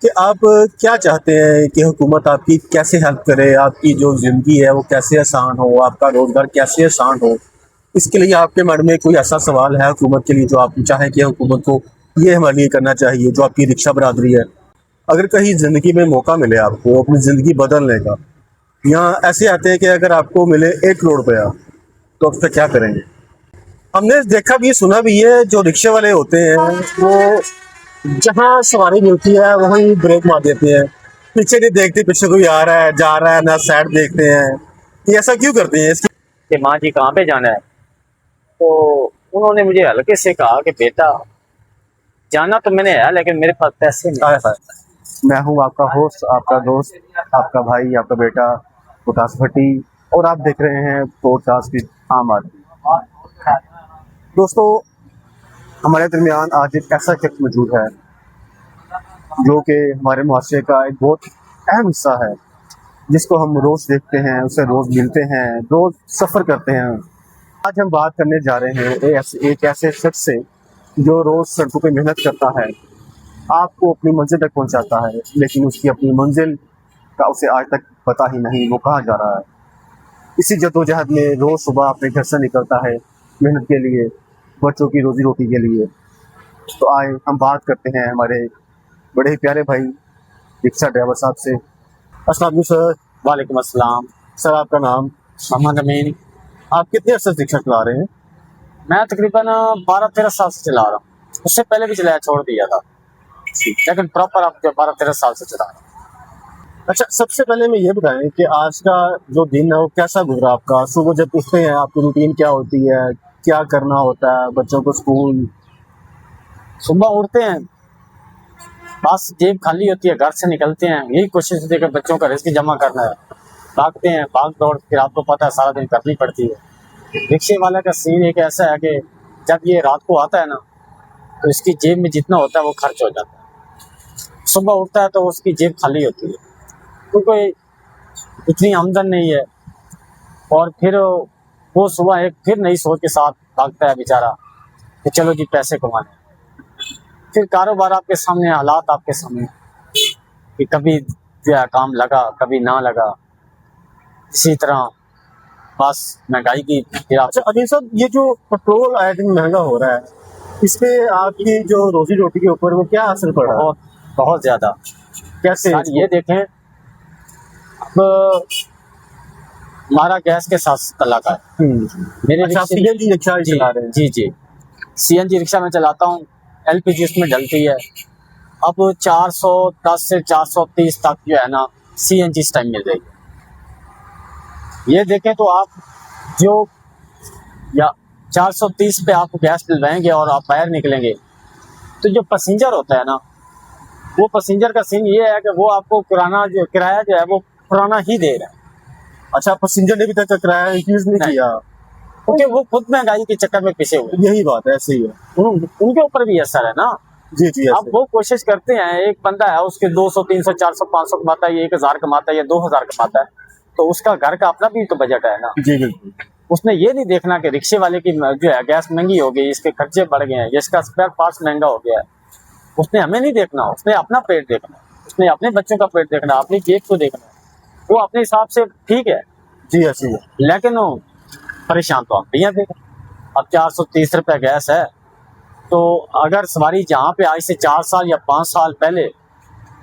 कि आप क्या चाहते हैं कि हुकूमत आपकी कैसे हेल्प करे, आपकी जो ज़िंदगी है वो कैसे आसान हो, आपका रोज़गार कैसे आसान हो? इसके लिए आपके मन में कोई ऐसा सवाल है हुकूमत के लिए जो आप चाहें कि हुकूमत को ये हमारे लिए करना चाहिए, जो आपकी रिक्शा बरादरी है? अगर कहीं ज़िंदगी में मौका मिले आपको अपनी ज़िंदगी बदलने का, या ऐसे आते हैं कि अगर आपको मिले 1 करोड़ रुपया, तो आप उसका क्या करेंगे? हमने देखा भी सुना भी है, जो रिक्शे वाले होते हैं वो जहाँ सवारी मिलती है वहीं ब्रेक मार देते हैं, पीछे नहीं देखते पीछे कोई आ रहा है जा रहा है, ना साइड देखते हैं। ये ऐसा क्यों करते हैं इसकी? कि माँ जी कहाँ पे जाना है। तो उन्होंने मुझे हल्के से कहा कि बेटा जाना तो मैंने है लेकिन मेरे पास पैसे नहीं। हाय हाय। मैं हूँ आपका होस्ट, आपका दोस्त, आपका भाई, आपका बेटा विकास भट्टी, और आप देख रहे हैं पॉडकास्ट विद आम आदमी। दोस्तों, हमारे दरमियान आज एक ऐसा शख्स मौजूद है जो कि हमारे मुआशरे का एक बहुत अहम हिस्सा है, जिसको हम रोज़ देखते हैं, उससे रोज़ मिलते हैं, रोज़ सफ़र करते हैं। आज हम बात करने जा रहे हैं एक ऐसे शख्स से जो रोज़ सड़कों पे मेहनत करता है, आपको अपनी मंजिल तक पहुंचाता है, लेकिन उसकी अपनी मंजिल का उसे आज तक पता ही नहीं वो कहाँ जा रहा है। इसी जद्दोजहद में रोज़ सुबह अपने घर से निकलता है मेहनत के लिए, बच्चों की रोज़ी रोटी के लिए। तो आए हम बात करते हैं हमारे बड़े ही प्यारे भाई रिक्शा ड्राइवर साहब से। अस्सलाम वालेकुम सर। वालेकुम अस्सलाम। सर, आपका नाम? मोहम्मद अमीन। आप कितने अर्से से रिक्शा चला रहे हैं? मैं तकरीबन 12-13 साल से चला रहा हूँ। उससे पहले भी चलाया, छोड़ दिया था, लेकिन प्रॉपर आप 12-13 साल से चला रहा हूँ। अच्छा, सबसे पहले मैं ये बताएं कि आज का जो दिन है वो कैसा गुजरा आपका? सुबह जब उठते हैं आपकी रूटीन क्या होती है, क्या करना होता है, बच्चों को स्कूल? सुबह उठते हैं, बस जेब खाली होती है, घर से निकलते हैं, यही कोशिश होती है कि बच्चों का रिस्क जमा करना है। भागते हैं, भाग दौड़ फिर आपको पता है सारा दिन करनी पड़ती है। रिक्शे वाला का सीन एक ऐसा है कि जब ये रात को आता है ना, तो इसकी जेब में जितना होता है वो खर्च हो जाता है। सुबह उठता है तो उसकी जेब खाली होती है, क्योंकि इतनी आमदन नहीं है। और फिर वो सुबह एक फिर नई सोच के साथ भागता है बेचारा कि चलो जी पैसे कमाने। फिर कारोबार आपके सामने, हालात आपके सामने, कि कभी जो है काम लगा, कभी ना लगा, इसी तरह बस महंगाई की फिर आप। अच्छा अनिल साहब, ये जो पेट्रोल आए दिन महंगा हो रहा है, इससे आपकी जो रोजी रोटी के ऊपर वो क्या असर पड़ रहा है? बहुत बहुत ज्यादा। कैसे? सर ये देखें, अब हमारा गैस के साथ तलाका है। मेरे अच्छा, आप रिक्शे सीएनजी रिक्शा ही जी चला रहे हैं? जी जी सीएनजी रिक्शा में चलाता हूँ, एलपीजी उसमें डलती है। अब 410 से 430 तक जो है ना सीएनजी इस टाइम मिल रही है। ये देखें तो आप जो या 430 पे आप गैस डलवाएंगे और आप बाहर निकलेंगे, तो जो पैसेंजर होता है ना, वो पैसेंजर का सीन ये है कि वो आपको किराया जो है वो पुराना ही दे रहा है। अच्छा, पैसेंजर ने अभी तक किराया इंक्रीज नहीं किया? क्योंकि वो खुद महंगाई के चक्कर में पिसे हुए यही बात है, ऐसे ही है। उनके ऊपर भी असर है ना। जी जी, अब वो कोशिश करते हैं, एक बंदा है उसके 200 300 400 500 कमाता है, 1000 कमाता है या 2000 कमाता है, तो उसका घर का अपना भी तो बजट है ना। जी बिल्कुल। उसने ये नहीं देखना कि रिक्शे वाले की जो है गैस महंगी हो गई, इसके खर्चे बढ़ गए हैं, इसका स्पेयर पार्ट्स महंगा हो गया है। उसने हमें नहीं देखना, उसने अपना पेट देखना, उसने अपने बच्चों का पेट देखना, अपनी जेब को देखना। वो अपने हिसाब से ठीक है जी, ऐसे ही है। लेकिन वो परेशान तो हम भी हैं। फिर अब 430 रुपये गैस है, तो अगर सवारी जहाँ पे आज से 4 साल या 5 साल पहले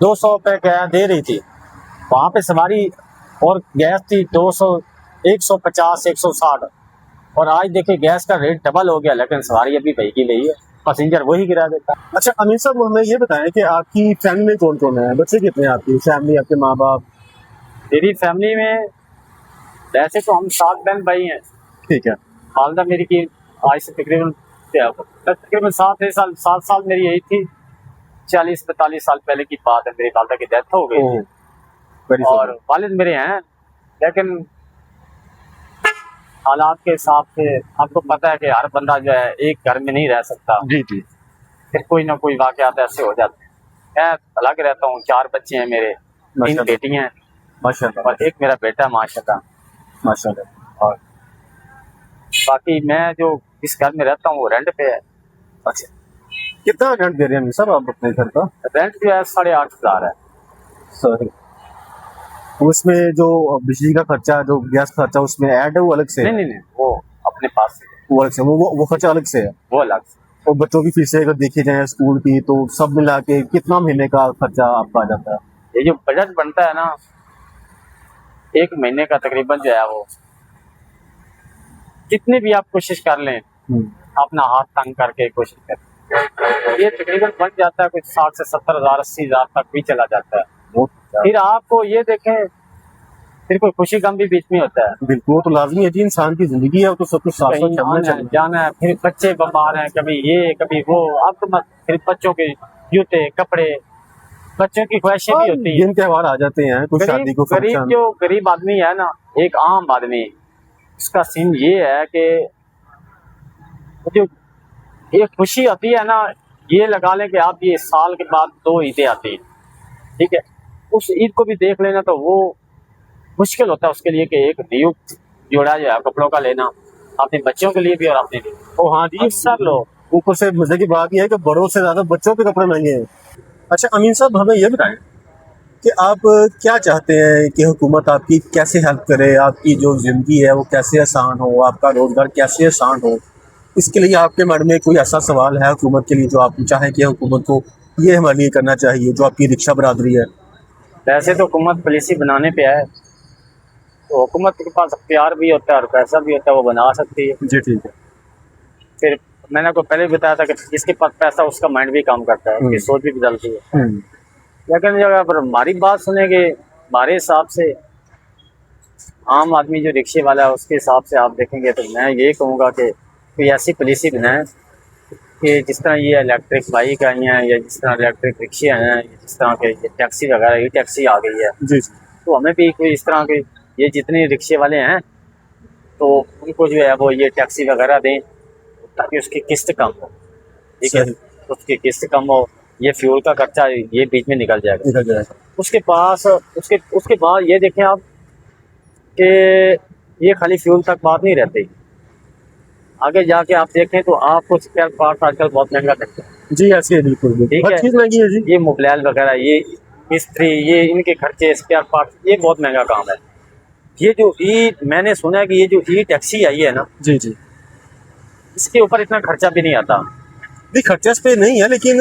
200 रुपये क्या दे रही थी, वहाँ पे सवारी और गैस थी 200, 150, 160, और आज देखिए गैस का रेट डबल हो गया, लेकिन सवारी अभी वही की नहीं है, पैसेंजर वही गिरा देता है। अच्छा अमीर साहब, हमें ये बताएं कि आपकी फैमिली में कौन कौन है, बच्चे कितने हैं आपकी फैमिली, आपके माँ बाप? मेरी फैमिली में वैसे तो हम 7 बहन भाई हैं। ठीक है। वालदा मेरी की आज से तकरीबन 7 साल मेरी यही थी। 40-45 साल पहले की बात है, मेरी वालदा की डेथ हो गई थी। और वालिद मेरे हैं, लेकिन हालात के हिसाब से आपको पता है कि हर बंदा जो है एक घर में नहीं रह सकता। जी जी। फिर कोई ना कोई वाकयात ऐसे हो जाते हैं। मैं अलग रहता हूँ, 4 बच्चे हैं मेरे, 3 बेटियां हैं माशाल्लाह, और एक मेरा बेटा माशाल्लाह। माशाल्लाह। और बाकी मैं जो इस घर में रहता हूँ वो रेंट पे है। अच्छा, कितना रेंट दे रहे हैं सब आप अपने घर का? रेंट जो है 8,500 है। सर उसमें जो बिजली का खर्चा, जो गैस खर्चा उसमें ऐड है, वो अलग से है? नहीं, वो अपने पास से, वो अलग से, वो खर्चा अलग से है। वो अलग से। और बच्चों की फीसें अगर देखी जाए स्कूल की, तो सब मिला के कितना महीने का खर्चा आपका आ जाता है? ये जो बजट बनता है ना, एक महीने का तकरीबन जो है वो, कितनी भी आप कोशिश कर लें, अपना हाथ तंग करके कोशिश करें, ये तकरीबन बन जाता है कुछ 60 से 70 हजार 80 हजार तक भी चला जाता है। फिर आपको ये देखें, फिर कोई खुशी गम भी बीच में होता है। बिल्कुल, तो लाजमी है जी, इंसान की जिंदगी है, तो सब कुछ साथ साथ चलना जाना है। फिर बच्चे बीमार हैं, कभी ये कभी वो, अब तो मत, फिर बच्चों के जूते कपड़े, बच्चों की ख्वाहिशें भी होती है। दिन त्योहार आ जाते हैं, कुछ शादी को गरीब जो गरीब आदमी है ना, एक आम आदमी, उसका सीन ये है कि जो ये खुशी आती है ना, ये लगा लें कि आप ये साल के बाद 2 ईदें आती हैं, ठीक है, उस ईद को भी देख लेना तो वो मुश्किल होता है उसके लिए कि एक न्यू जोड़ा जो है कपड़ों का लेना, अपने बच्चों के लिए भी और अपने लिए। ओ हाँ जी, सब लोग, ऊपर से मजे की बात यह है कि बड़ों से ज्यादा बच्चों के कपड़े महंगे हैं। अच्छा अमीन साहब, हमें ये बताएं कि आप क्या चाहते हैं कि हुकूमत आपकी कैसे हेल्प करे, आपकी जो ज़िंदगी है वो कैसे आसान हो, आपका रोज़गार कैसे आसान हो? इसके लिए आपके मन में कोई ऐसा सवाल है हुकूमत के लिए जो आप चाहें कि हुकूमत को ये हमारे लिए करना चाहिए, जो आपकी रिक्शा बरादरी है? वैसे तो हुकूमत पॉलिसी बनाने पे है, तो हुकूमत के पास अख्तियार भी होता है और पैसा भी होता है, वो बना सकती है। जी ठीक है। फिर मैंने आपको पहले भी बताया था कि जिसके पास पैसा उसका माइंड भी काम करता है, उसकी सोच भी बदलती है। लेकिन जब आप हमारी बात सुनेंगे, हमारे हिसाब से आम आदमी जो रिक्शे वाला है उसके हिसाब से आप देखेंगे, तो मैं ये कहूँगा कि कोई ऐसी पॉलिसी बनाए कि जिस तरह ये इलेक्ट्रिक बाइक आई हैं, या जिस तरह इलेक्ट्रिक रिक्शे आए हैं, जिस तरह के टैक्सी वगैरह, ई टैक्सी आ गई है, जी तो हमें भी कोई इस तरह के ये जितने रिक्शे वाले हैं तो उनको जो है वो ये टैक्सी वगैरह दें ताकि उसकी किस्त कम हो, ठीक है, उसकी किस्त कम हो, ये फ्यूल का खर्चा ये बीच में निकल जाएगा। उसके बाद ये देखें आप कि ये खाली फ्यूल तक बात नहीं रहती, आगे जाके आप देखें तो आपको स्पेयर पार्ट्स आजकल बहुत महंगा लगता है। जी ऐसे बिल्कुल ठीक है, चीज़ महंगी है जी। ये मोबाइल वगैरह, ये मिस्त्री, ये इनके खर्चे, स्पेयर पार्ट्स, ये बहुत महंगा काम है। ये जो मैंने सुना है कि ये जो ई टैक्सी आई है ना, जी जी, इसके ऊपर इतना खर्चा भी नहीं आता। नहीं खर्चा इस पे नहीं है, लेकिन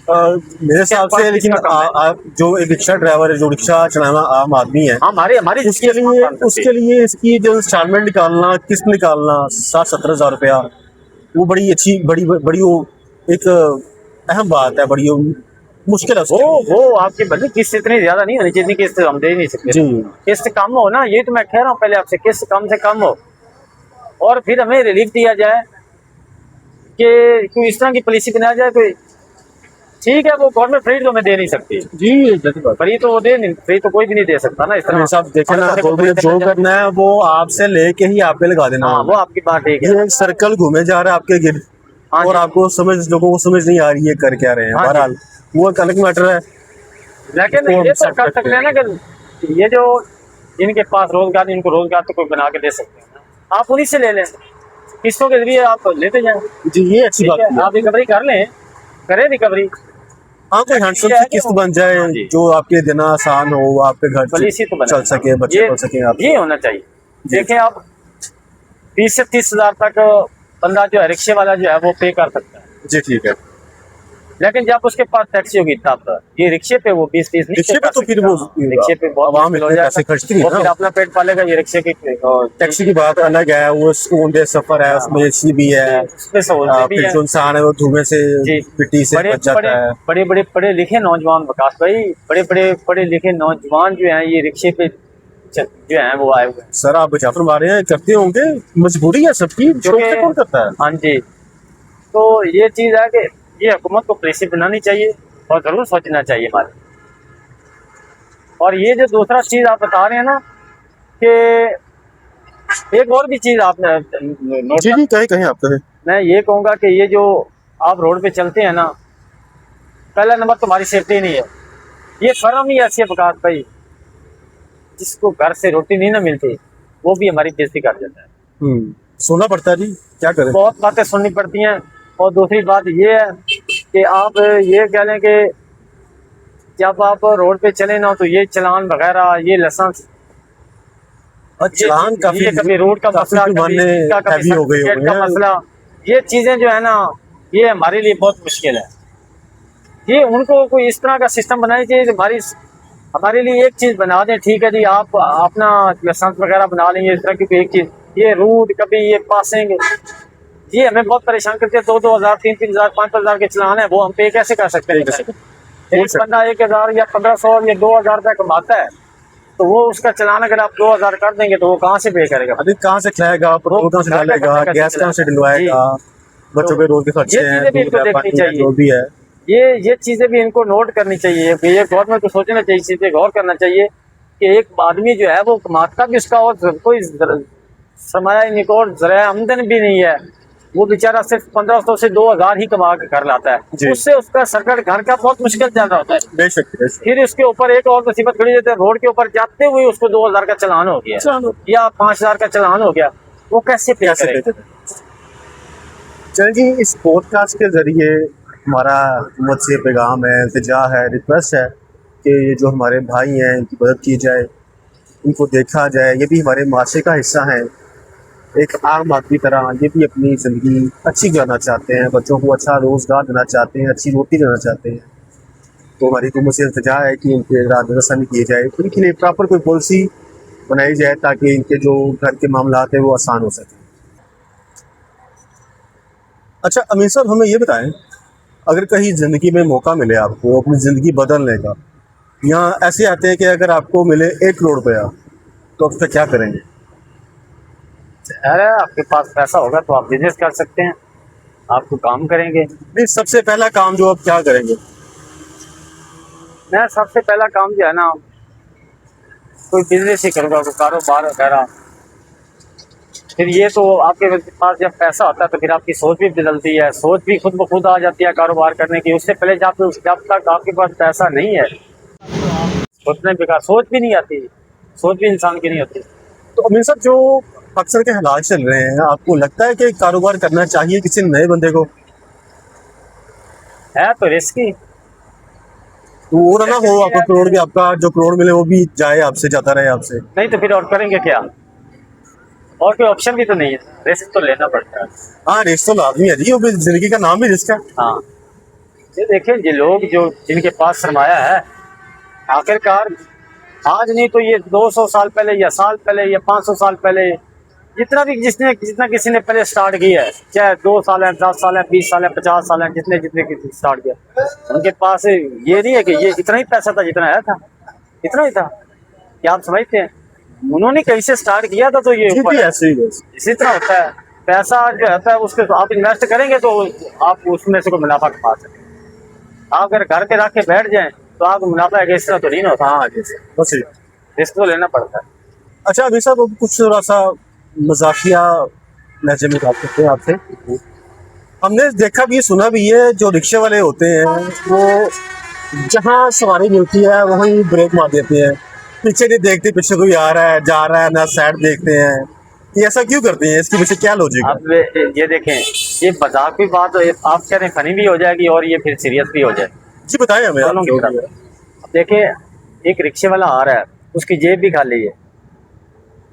मेरे हिसाब से, लेकिन आप जो एक रिक्शा ड्राइवर है, जो रिक्शा चलाना आम आदमी है, हमारी उसके लिए इसकी जो इंस्टॉलमेंट निकालना, किस्त निकालना 60-70 हज़ार रुपया, वो बड़ी अच्छी बड़ी बड़ी वो एक अहम बात है, बड़ी मुश्किल है। वो आपकी बल्कि किस्त इतनी ज्यादा नहीं होनी चाहिए, जितनी किस्त हम दे नहीं सकते जी। किस्त कम हो ना, ये तो मैं कह रहा हूँ पहले आपसे, किस्त कम से कम हो और फिर हमें रिलीफ दिया जाए कि कोई इस तरह की पॉलिसी बनाया जाए। कोई ठीक है, वो गवर्नमेंट फ्री तो हमें दे नहीं सकती जी, फ्री तो वो दे नहीं, फ्री तो कोई भी नहीं दे सकता ना इस तरह। साहब देखे ना, जो करना है वो आपसे लेके ही आप पे लगा देना। हाँ, वो आपकी बात ठीक है। ये सर्कल घूमे जा रहा है आपके गिर्द, और आपको लोगों को समझ नहीं आ रही है कर क्या रहे हैं। बहरहाल वो एक अलग मैटर है, लेकिन ये तो कर सकते हैं ना कि ये जो इनके पास रोजगार, इनको रोजगार तो कोई बना के दे सकते हैं, आप उन्हीं से ले लें, किस्तों के जरिए आप लेते जाएं। जी ये अच्छी बात है, आप रिकवरी कर लें, करें रिकवरी। हाँ, कोई हैंडसम सी किस्त बन जाए जो आपके देना आसान हो, आपके घर तो चल सके, बच्चे पढ़ सके। आप ये होना चाहिए। देखें आप 20 से 30 हजार तक बंदा जो है रिक्शे वाला जो है वो पे कर सकता है। जी ठीक है, लेकिन जब उसके पास टैक्सी होगी तब ये रिक्शे पे वो 20-30 नहीं, रिक्शे पे तो फिर वो रिक्शे पे आवाम इतने पैसे खर्चती है ना, अपना पेट पालेगा। ये रिक्शे की टैक्सी की बात अलग है, वो ऊंधे सफर है, उसमें एसी भी है, फिर जो इंसान है वो धुएं से मिट्टी से बच जाता है। बड़े बड़े पढ़े लिखे नौजवान, विकास भाई, बड़े बड़े पढ़े लिखे नौजवान जो हैं ये रिक्शे पे जो है वो आए हुए हैं। सर आप बचा फरमा रहे हैं, करते होंगे, मजबूरी है सबकी, कौन करता है। हाँ जी, तो ये चीज है कि ये हुकूमत को पॉलिसी बनानी चाहिए और जरूर सोचना चाहिए हमारे। और ये जो दूसरा चीज आप बता रहे हैं ना कि एक और भी चीज आपने नोट, जी कहीं आप कहें। मैं ये कहूँगा कि ये जो आप रोड पे चलते हैं ना, पहला नंबर तुम्हारी सेफ्टी नहीं है। ये फर्म ही ऐसी है विकास भाई, जिसको घर से रोटी नहीं ना मिलती वो भी हमारी बेइज्जती कर देता है। सुनना पड़ता है जी, क्या करें, बहुत बातें सुननी पड़ती हैं। और दूसरी बात ये है कि आप ये कह लें कि जब आप रोड पे चले ना तो ये चालान वगैरह, ये लाइसेंस, और चालान काफी ये कभी रोड का काफी मसला, जुर्माने कभी इसका, कभी हैवी हो गए सर्टिफिकेट होंगे का मसला, ये चीजें जो है ना, ये हमारे लिए बहुत मुश्किल है। ये उनको कोई इस तरह का सिस्टम बनाना चाहिए कि हमारे लिए एक चीज बना दें, ठीक है जी, आप अपना लाइसेंस वगैरह बना लेंगे इस तरह की कोई एक चीज, ये रूट कभी ये पासिंग, ये हमें बहुत परेशान करते हैं। 2-2 हज़ार, 3-3 हज़ार, 5-5 हज़ार के चलान है, वो हम पे कैसे कर सकते हैं? एक बंदा 1,000 या 1,500 या 2,000 रुपया कमाता है, तो वो उसका चलान अगर आप 2,000 कर देंगे तो वो कहाँ से पे करेगा? अभी कहाँ से खिलाएगा, पेट्रोल कहाँ से डालेगा, गैस कहाँ से डलवाएगा, बच्चों के रोज के खर्चे ये हैं, चीजें भी दूध इनको है, देखनी पानी है, चाहिए। जो भी है। ये चीजें भी इनको नोट करनी चाहिए कि ये गवर्नमेंट को सोचना चाहिए, चीजें गौर करना चाहिए कि एक आदमी जो है वो कमाता भी उसका और कोई सरमाया निकोर जरिया आमदन भी नहीं है, वो बेचारा सिर्फ 1,500 से 2,000 ही कमा के घर लाता है, उससे उसका सरकार घर का बहुत मुश्किल ज्यादा होता है। बेशक बेशक। फिर इसके ऊपर एक और मुसीबत खड़ी होती है, रोड के ऊपर जाते हुए उसको 2,000 का चालान हो गया या 5,000 का चालान हो गया, वो कैसे पे करेगा? चलिए जी, इस पॉडकास्ट के जरिए हमारा हुकूमत से पैगाम है, इल्तिजा है, रिक्वेस्ट है कि ये जो हमारे भाई हैं इनकी मदद की जाए, इनको देखा जाए, ये भी हमारे माशरे का हिस्सा है। एक आम आदमी की तरह ये भी अपनी ज़िंदगी अच्छी गुजारना चाहते हैं, बच्चों को अच्छा रोज़गार देना चाहते हैं, अच्छी रोटी देना चाहते हैं। तो हमारी हुकूमत से इल्तिजा है कि इनके नज़रसानी की जाए, इनके लिए प्रॉपर कोई पॉलिसी बनाई जाए ताकि इनके जो घर के मामलात हैं वो आसान हो सकें। अच्छा अमीर साहब, हमें ये बताएं, अगर कहीं ज़िंदगी में मौका मिले आपको अपनी ज़िंदगी बदलने का, यहाँ ऐसे आते हैं कि अगर आपको मिले 1 करोड़ रुपया तो आप उसका क्या करेंगे? अरे आपके पास पैसा होगा तो आप बिजनेस कर सकते हैं, आपको काम करेंगे। नहीं, सबसे पहला काम जो आप क्या करेंगे? मैं सबसे पहला काम जो है ना, कोई बिजनेस ही करूँगा, कोई कारोबार वगैरह। फिर ये तो आपके पास जब पैसा होता है तो फिर आपकी सोच भी बदलती है, सोच भी खुद ब खुद आ जाती है कारोबार करने की। उससे पहले जब तक आपके पास पैसा नहीं है सोचने बेकार, सोच भी नहीं आती, सोच भी इंसान की नहीं होती। तो अमीर साहब, जो अक्सर के हालात चल रहे हैं, आपको लगता है कि कारोबार करना चाहिए किसी नए बंदे को? है तो रिस्की, तो वो ना हो आपको करोड़ के, आपका जो करोड़ मिले वो भी जाए आपसे, जाता रहे आपसे। नहीं तो फिर और करेंगे क्या? और कोई ऑप्शन भी तो नहीं है, रिस्क तो लेना पड़ता है। हाँ, रिस्क तो लाजमी है जी, वो भी जिंदगी का नाम ही रिस्क है। हाँ, ये देखें, ये लोग जो जिनके पास सरमाया है, आखिरकार आज नहीं तो ये 200 साल पहले या साल पहले या 500 साल पहले, जितना किसी ने पहले स्टार्ट किया है, चाहे 2 साल है, 10 साल है, 20 साल है, 50 साल है, जितने जितने किसी स्टार्ट किया, उनके पास ये नहीं है कि ये इतना ही पैसा था जितना आया था, इतना ही था। क्या आप समझते हैं? उन्होंने कैसे स्टार्ट किया था, तो ये जी, ऐसे ही है। इसी तरह होता है। पैसा जो होता है उसके आप इन्वेस्ट करेंगे तो आप उसमें से कोई मुनाफा कमा सकते हैं। आप अगर घर पे रख के बैठ जाएं तो आपको मुनाफा है, इस तरह तो नहीं होता। हाँ जी, बस ये। रिस्क तो लेना पड़ता है। अच्छा अभी साहब, अब कुछ थोड़ा सा मजाकिया लहजे में बात करते हैं आपसे। हमने देखा भी सुना भी है, जो रिक्शे वाले होते हैं वो जहाँ सवारी मिलती है वहीं ब्रेक मार देते हैं, पीछे नहीं देखते पीछे कोई आ रहा है जा रहा है ना, साइड देखते हैं। ये ऐसा क्यों करते हैं, इसके पीछे क्या लॉजिक है? अब ये देखें, ये मजाक की बात आप कह रहे हैं फनी भी हो जाएगी और ये फिर सीरियस भी हो जाए। जी बताएं हमें आप। जो भी है। अब देखें, एक रिक्शे वाला आ रहा है, उसकी जेब भी खाली है,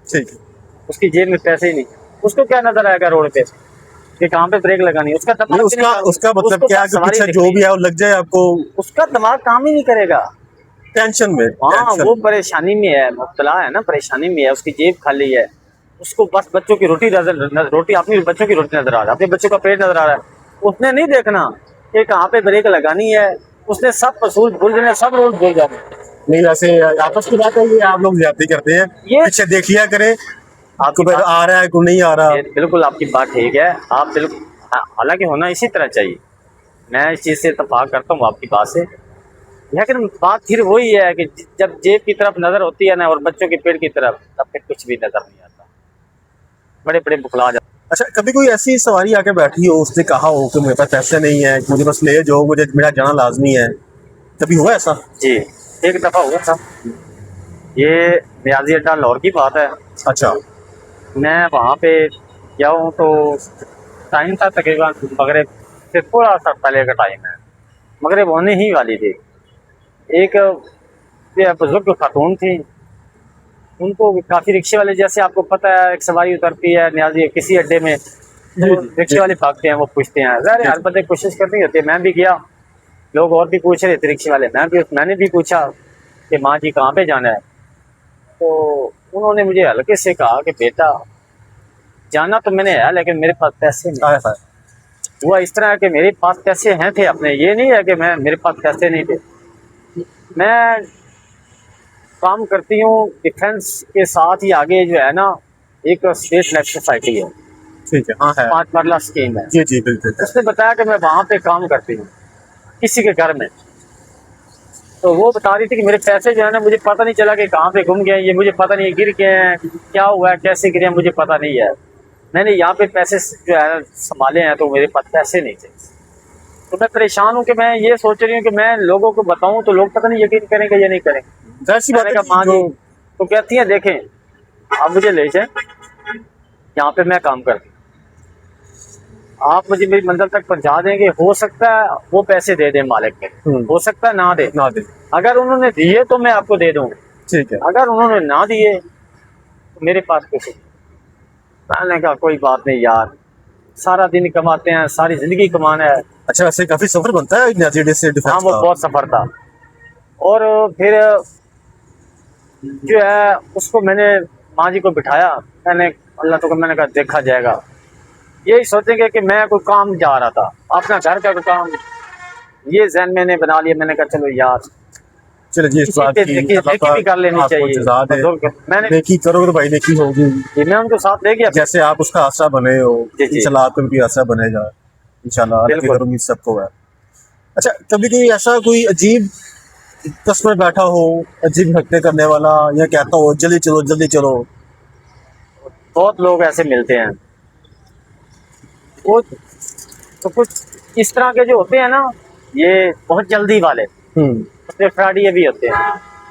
ठीक है। उसकी जेब में पैसे ही नहीं, उसको क्या नजर आएगा रोड पे कि कहाँ पे ब्रेक लगानी है? उसका दिमाग उसका मतलब क्या है कि पीछे जो भी है वो लग जाए आपको, उसका दिमाग काम ही नहीं करेगा, टेंशन में। हाँ, वो परेशानी में है, मुब्तला है ना, परेशानी में है, उसकी जेब खाली है, उसको बस बच्चों की रोटी अपनी बच्चों की रोटी नजर आ रहा है, अपने बच्चों का पेट नजर आ रहा है। उसने नहीं देखना कि कहाँ पे ब्रेक लगानी है, उसने सब असूल भूल जाने, सब रूल भूल जाने। नहीं, वैसे आपस की बात है, ये आप लोग ज्यादती करते हैं, पीछे देख लिया करें आपको आ रहा है को नहीं आ रहा। बिल्कुल आपकी बात ठीक है, आप बिल्कुल, हालांकि होना इसी तरह चाहिए, मैं इस चीज़ से इत्तेफाक करता हूँ आपकी बात से। लेकिन बात फिर वही है कि जब जेब की तरफ नज़र होती है ना और बच्चों के पेट की तरफ, तब फिर कुछ भी नज़र नहीं आता, बड़े बड़े बुखला जाते। अच्छा, कभी कोई ऐसी सवारी आके बैठी हो, उसने कहा हो कि मेरे पास पैसे नहीं है, मुझे बस ले जाओ, मुझे मेरा जाना लाजमी है, कभी हुआ ऐसा? जी, एक दफ़ा हुआ था, ये न्याजी अड्डा लाहौर की बात है। अच्छा। मैं वहाँ पे गया हूँ तो टाइम था तकरीबन मगरिब से थोड़ा सा पहले का टाइम है। मगरिब होने ही वाली थी। एक ये बुजुर्ग खातून थी, उनको काफ़ी रिक्शे वाले, जैसे आपको पता है एक सवारी उतरती है न्याजी किसी अड्डे में, तो रिक्शे वाले भागते हैं, वो पूछते हैं, ज़ाहिर हर बंदे कोशिश करनी होती है। मैं भी गया, लोग और भी पूछ रहे थे रिक्शे वाले, मैंने भी पूछा कि माँ जी कहाँ पे जाना है। तो उन्होंने मुझे हल्के से कहा कि बेटा जाना तो मैंने है लेकिन मेरे पास पैसे नहीं। हुआ इस तरह है कि मेरे पास पैसे हैं थे अपने, ये नहीं है कि मेरे पास पैसे नहीं थे। मैं काम करती हूँ डिफेंस के साथ ही आगे जो है ना एक स्टेट लाइफ सोसाइटी है, ठीक है, हाँ है, 5 मरला स्कीम है। जी जी बिल्कुल। उसने बताया कि मैं वहाँ पे काम करती हूँ किसी के घर में। तो वो बता रही थी कि मेरे पैसे जो है ना मुझे पता नहीं चला कि कहाँ पे गुम गए, ये मुझे पता नहीं, गिर गए हैं, क्या हुआ है, कैसे गिरे हैं, मुझे पता नहीं है। मैंने यहाँ पे पैसे जो है संभाले हैं तो मेरे पास पैसे नहीं थे। तो मैं परेशान हूँ कि मैं ये सोच रही हूँ कि मैं लोगों को बताऊँ तो लोग पता नहीं यकीन करेंगे या नहीं करेंगे। मैंने कहा माँ जी, तो कहती है देखें आप मुझे ले जाए, यहाँ पे मैं काम करती हूँ, आप मुझे मेरी मंजिल तक पहुँचा देंगे, हो सकता है वो पैसे दे दें मालिक के, हो सकता है ना दे। अगर उन्होंने दिए तो मैं आपको दे दूँगा, ठीक है, अगर उन्होंने ना दिए तो मेरे पास कुछ नहीं। मैंने कहा कोई बात नहीं यार, सारा दिन कमाते हैं, सारी जिंदगी कमाना है। अच्छा, वैसे काफी सफर बनता है न्याजी अड्डे से डिफेंस हाँ वो का। बहुत सफर था। और फिर जो है उसको मैंने माँ जी को बिठाया, मैंने अल्लाह तो मैंने कहा देखा जाएगा, यही सोचेंगे कि मैं कोई काम जा रहा था, अपना घर का कोई काम, ये ज़हन मैंने बना लिया। मैंने कहा चलो यार चलिए इस बात की भी कर लेनी चाहिए। मैंने नेकी करोगे तो भाई नेकी होगी। मैं उनको साथ ले गया, जैसे आप उसका आसरा बने हो, इंशाल्लाह आपको भी आसरा बनेगा इंशाल्लाह, अल्लाह की उम्मीद सबको है। अच्छा, कभी कोई ऐसा कोई अजीब कस्टमर बैठा हो, अजीब हरकतें करने वाला, या कहता हो जल्दी चलो जल्दी चलो? बहुत लोग ऐसे मिलते हैं, वो तो कुछ इस तरह के जो होते हैं ना, ये बहुत जल्दी वाले, उसमें फ्रॉडिये भी होते हैं।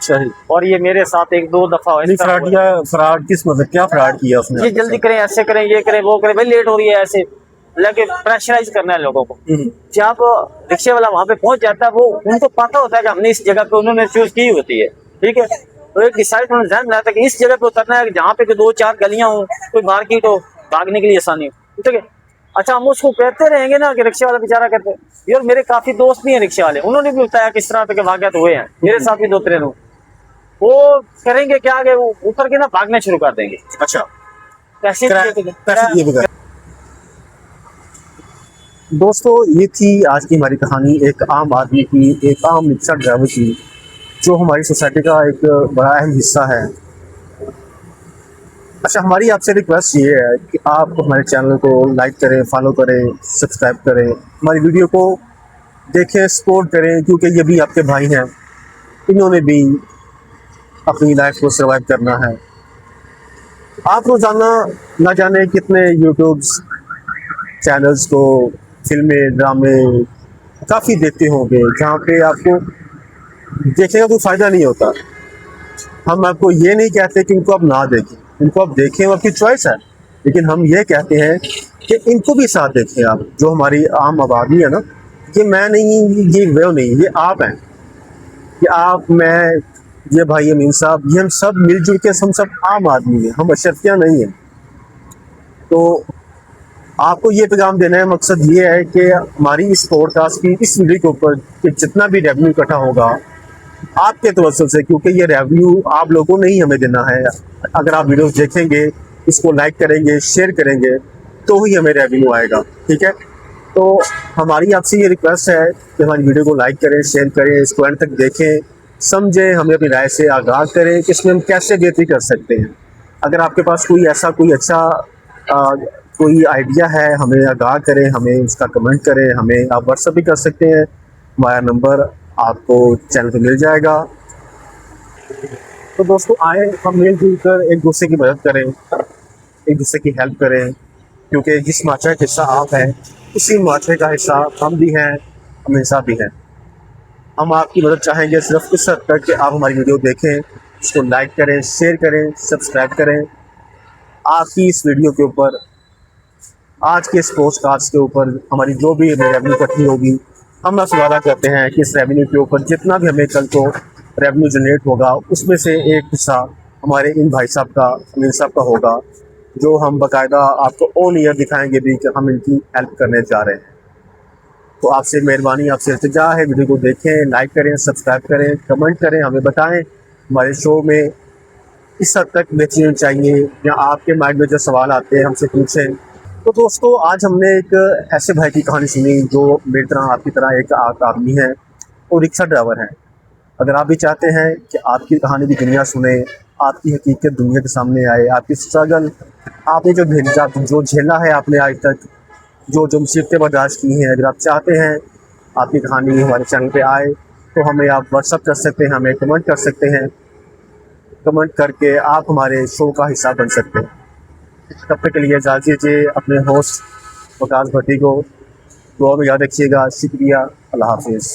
सही। और ये मेरे साथ एक दो दफा फ्रॉड किस मतलब, क्या फ्रॉड किया उसने? ये जल्दी करें, ऐसे करें, ये करें, वो करें, भाई लेट हो रही है, ऐसे लेकिन प्रेशराइज करना है लोगों को। जब रिक्शे वाला वहाँ पे पहुंच जाता है, वो उनको पता होता है कि हमने इस जगह पे उन्होंने चूज की होती है, ठीक है, तो एक डिसाइड उन्होंने ध्यान बनाया था कि इस जगह पे उतरना है जहाँ पे 2-4 गलियां हो, कोई मार्केट हो, भागने के लिए आसानी हो, ठीक है। अच्छा, हम उसको कहते रहेंगे ना कि रिक्शे वाला बेचारा कहते हैं, यार मेरे काफी दोस्त भी हैं रिक्शे वाले, उन्होंने भी बताया किस तरह के वाक़यात हुए हैं, मेरे साथ भी 2-3 लोग, वो करेंगे क्या आगे, वो उतर के ना भागना शुरू कर देंगे। अच्छा, पैसे दोस्तों, ये थी आज की हमारी कहानी, एक आम आदमी की, एक आम रिक्शा ड्राइवर की, जो हमारी सोसाइटी का एक बड़ा अहम हिस्सा है। अच्छा, हमारी आपसे रिक्वेस्ट ये है कि आप हमारे चैनल को लाइक करें, फॉलो करें, सब्सक्राइब करें, हमारी वीडियो को देखें, सपोर्ट करें, क्योंकि ये भी आपके भाई हैं, इन्होंने भी अपनी लाइफ को सर्वाइव करना है। आप रोज़ाना ना जाने कितने यूट्यूब चैनल्स को, फिल्में, ड्रामे काफ़ी देखते होंगे, जहाँ पे आपको देखने का कोई फ़ायदा नहीं होता। हम आपको ये नहीं कहते कि इनको आप ना देखें, इनको आप देखें, वो आपकी चॉइस है, लेकिन हम ये कहते हैं कि इनको भी साथ देखें आप, जो हमारी आम आबादी है ना, ये मैं नहीं, ये वो नहीं, ये आप हैं, कि आप, मैं, ये भाई अमीन साहब, ये हम सब मिलजुल के, हम सब आम आदमी हैं, हम अशरफियाँ नहीं हैं। तो आपको ये पैगाम देना है, मकसद ये है कि हमारी इस पॉडकास्ट की इस वीडियो के ऊपर कि जितना भी रेवेन्यू इकट्ठा होगा आपके तवज्जुह से, क्योंकि ये रेवेन्यू आप लोगों ने ही हमें देना है। अगर आप वीडियोस देखेंगे, इसको लाइक करेंगे, शेयर करेंगे, तो ही हमें रेवेन्यू आएगा, ठीक है। तो हमारी आपसे ये रिक्वेस्ट है कि हमारी वीडियो को लाइक करें, शेयर करें, इसको एंड तक देखें, समझें, हमें अपनी राय से आगाह करें कि इसमें हम कैसे बेहतरी कर सकते हैं। अगर आपके पास कोई ऐसा कोई अच्छा कोई आइडिया है, हमें आगाह करें, हमें उसका कमेंट करें, हमें आप व्हाट्सएप भी कर सकते हैं, हमारा नंबर आपको चैनल पे मिल जाएगा। तो दोस्तों, आए हम मिलजुल कर एक दूसरे की मदद करें, एक दूसरे की हेल्प करें, क्योंकि जिस माशरे का हिस्सा आप हैं, उसी माशरे का हिस्सा हम भी हैं, हमेशा भी हैं। हम आपकी मदद चाहेंगे सिर्फ इस हद तक कि आप हमारी वीडियो देखें, उसको लाइक करें, शेयर करें, सब्सक्राइब करें। आपकी इस वीडियो के ऊपर, आज के इस पोस्टकास्ट के ऊपर हमारी जो भी रेवेन्यू इकट्ठी होगी, हम आपसे वादा करते हैं कि इस रेवेन्यू के ऊपर जितना भी हमें कल को रेवेन्यू जनरेट होगा उसमें से एक हिस्सा हमारे इन भाई साहब का, अमीर साहब का होगा, जो हम बाकायदा आपको ऑन ईयर दिखाएंगे भी कि हम इनकी हेल्प करने जा रहे हैं। तो आपसे मेहरबानी, आपसे इल्तिजा है, वीडियो को देखें, लाइक करें, सब्सक्राइब करें, कमेंट करें, हमें बताएं हमारे शो में इस हद तक बेहतरीन चाहिए या आपके माइंड में जो सवाल आते हैं हमसे पूछें। तो दोस्तों, आज हमने एक ऐसे भाई की कहानी सुनी जो मेरी तरह, आपकी तरह एक आदमी है और रिक्शा ड्राइवर है। अगर आप भी चाहते हैं कि आपकी कहानी की दुनिया सुने, आपकी हकीकत दुनिया के सामने आए, आपकी स्ट्रगल, आपने जो झेला है आपने आज तक, जो मुसीबतें बर्दाश्त की हैं, अगर आप चाहते हैं आपकी कहानी हमारे चैनल पे आए तो हमें आप व्हाट्सअप कर सकते हैं, हमें कमेंट कर सकते हैं। कमेंट करके आप हमारे शो का हिस्सा बन सकते हैं। तब तक के लिए इजाज़त दीजिए। अपने होस्ट वकास भट्टी को दुआ में याद रखिएगा। शुक्रिया। अल्लाह हाफिज़।